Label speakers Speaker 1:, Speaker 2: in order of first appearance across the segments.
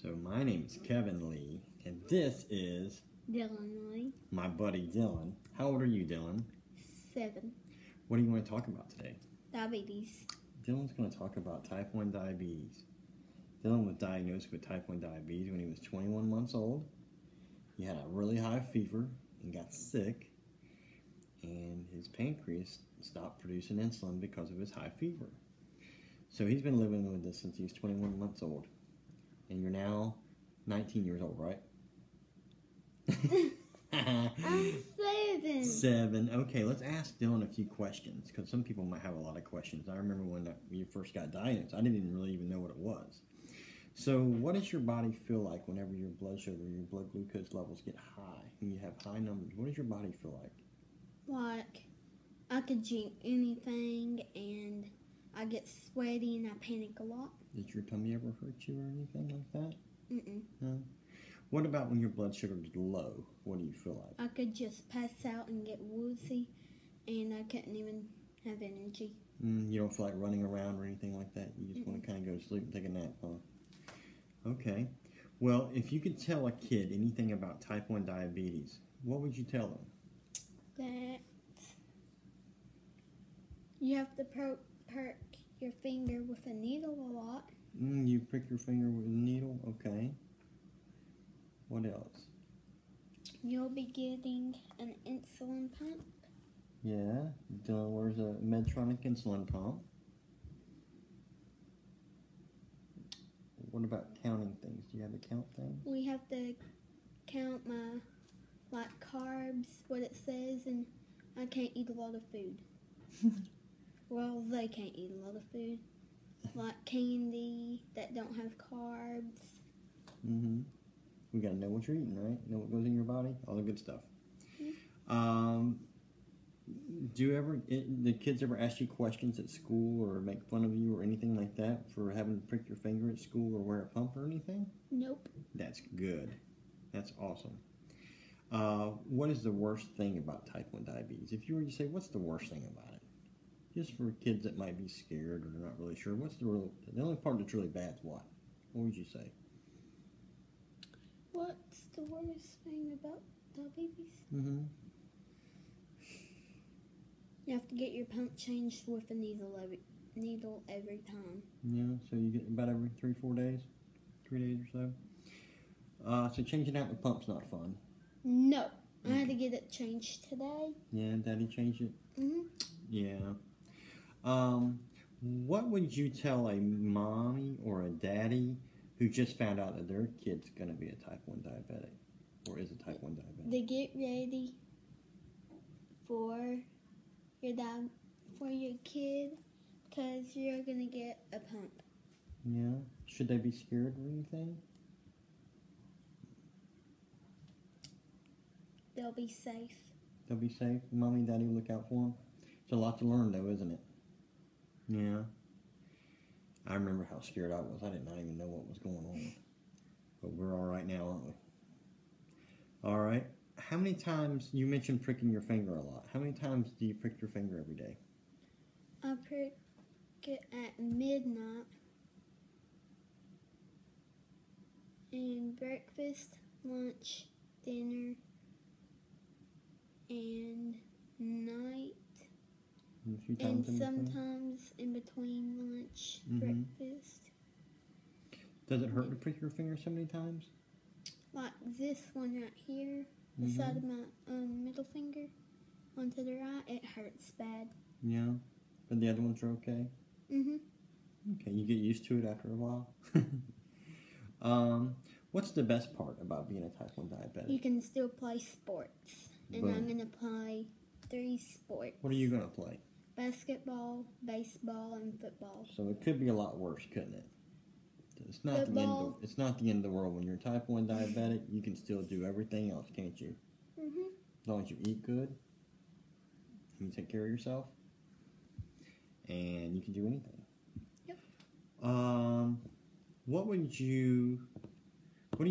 Speaker 1: So my name is Kevin Lee, and this is
Speaker 2: Dylan Lee.
Speaker 1: my buddy Dylan. How old are you, Dylan?
Speaker 2: 7.
Speaker 1: What do you want to talk about today?
Speaker 2: Diabetes.
Speaker 1: Dylan's going to talk about type 1 diabetes. Dylan was diagnosed with type 1 diabetes when he was 21 months old. He had a really high fever and got sick, and his pancreas stopped producing insulin because of his high fever. So he's been living with this since he's 21 months old. And you're now 19 years old, right?
Speaker 2: I'm 7.
Speaker 1: 7. Okay, let's ask Dylan a few questions, because some people might have a lot of questions. I remember when you first got diagnosed, I didn't really even know what it was. So what does your body feel like whenever your blood sugar, your blood glucose levels get high, and you have high numbers? What does your body feel like?
Speaker 2: Like, I could drink anything, and I get sweaty, and I panic a lot.
Speaker 1: Does your tummy ever hurt you or anything like that?
Speaker 2: Mm-mm.
Speaker 1: No? What about when your blood sugar is low? What do you feel like?
Speaker 2: I could just pass out and get woozy, and I couldn't even have energy.
Speaker 1: You don't feel like running around or anything like that? You just want to kind of go to sleep and take a nap, huh? Okay. Well, if you could tell a kid anything about type 1 diabetes, what would you tell them?
Speaker 2: That you have to perk your finger with a needle a lot.
Speaker 1: You prick your finger with a needle? Okay. What else?
Speaker 2: You'll be getting an insulin pump.
Speaker 1: Yeah. Dylan wears a Medtronic insulin pump. What about counting things? Do you have to count things?
Speaker 2: We have to count my carbs, what it says, and I can't eat a lot of food. Well, they can't eat a lot of food. Like candy that don't have carbs.
Speaker 1: We gotta know what you're eating, right? Know what goes in your body? All the good stuff. The kids ever ask you questions at school or make fun of you or anything like that for having to prick your finger at school or wear a pump or anything?
Speaker 2: Nope.
Speaker 1: That's good. That's awesome. What is the worst thing about type 1 diabetes? If you were to say, what's the worst thing about it? Just for kids that might be scared or they're not really sure, the only part that's really bad is what? What would you say?
Speaker 2: What's the worst thing about diabetes? You have to get your pump changed with a needle every time.
Speaker 1: Yeah, so you get about every 3-4 days? 3 days or so? So changing out the pump's not fun.
Speaker 2: No. I had to get it changed today.
Speaker 1: Yeah, Daddy changed it? Yeah. What would you tell a mommy or a daddy who just found out that their kid's going to be a type 1 diabetic or is a type 1 diabetic?
Speaker 2: They get ready for your kid because you're going to get a pump.
Speaker 1: Yeah. Should they be scared or anything?
Speaker 2: They'll be safe.
Speaker 1: They'll be safe? Mommy and Daddy will look out for them? It's a lot to learn though, isn't it? Yeah. I remember how scared I was. I did not even know what was going on. But we're all right now, aren't we? All right. How many times, you mentioned pricking your finger a lot. How many times do you prick your finger every day?
Speaker 2: I prick it at midnight. And breakfast, lunch, dinner, and night. And sometimes in between lunch, breakfast.
Speaker 1: Does it hurt to prick your finger so many times?
Speaker 2: Like this one right here, the side of my middle finger onto the right, it hurts bad.
Speaker 1: Yeah, but the other ones are okay? Okay, you get used to it after a while? What's the best part about being a type 1 diabetic?
Speaker 2: You can still play sports. And I'm going to play 3 sports.
Speaker 1: What are you going to play?
Speaker 2: Basketball, baseball, and football.
Speaker 1: So it could be a lot worse, couldn't it? It's not the end of the world. When you're type 1 diabetic, you can still do everything else, can't you? As long as you eat good, and you take care of yourself, and you can do anything.
Speaker 2: Yep.
Speaker 1: What do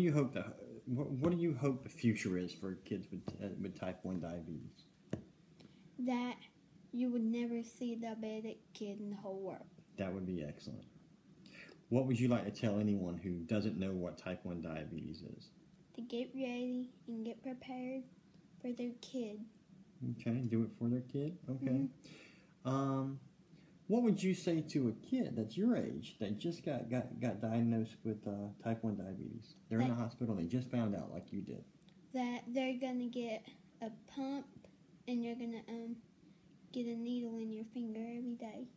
Speaker 1: you hope the future is for kids with type 1 diabetes?
Speaker 2: That you would never see a diabetic kid in the whole world.
Speaker 1: That would be excellent. What would you like to tell anyone who doesn't know what type 1 diabetes is?
Speaker 2: To get ready and get prepared for their kid.
Speaker 1: Okay, do it for their kid? Okay. What would you say to a kid that's your age that just got diagnosed with type 1 diabetes? They're in the hospital and they just found out like you did.
Speaker 2: That they're going to get a pump and you're going to get a needle in your finger every day.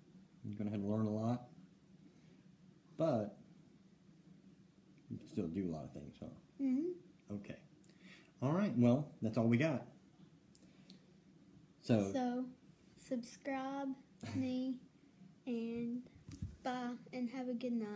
Speaker 1: You're going to have to learn a lot. But you can still do a lot of things, huh?
Speaker 2: Mm-hmm.
Speaker 1: Okay. All right, well, that's all we got.
Speaker 2: So subscribe me and bye and have a good night.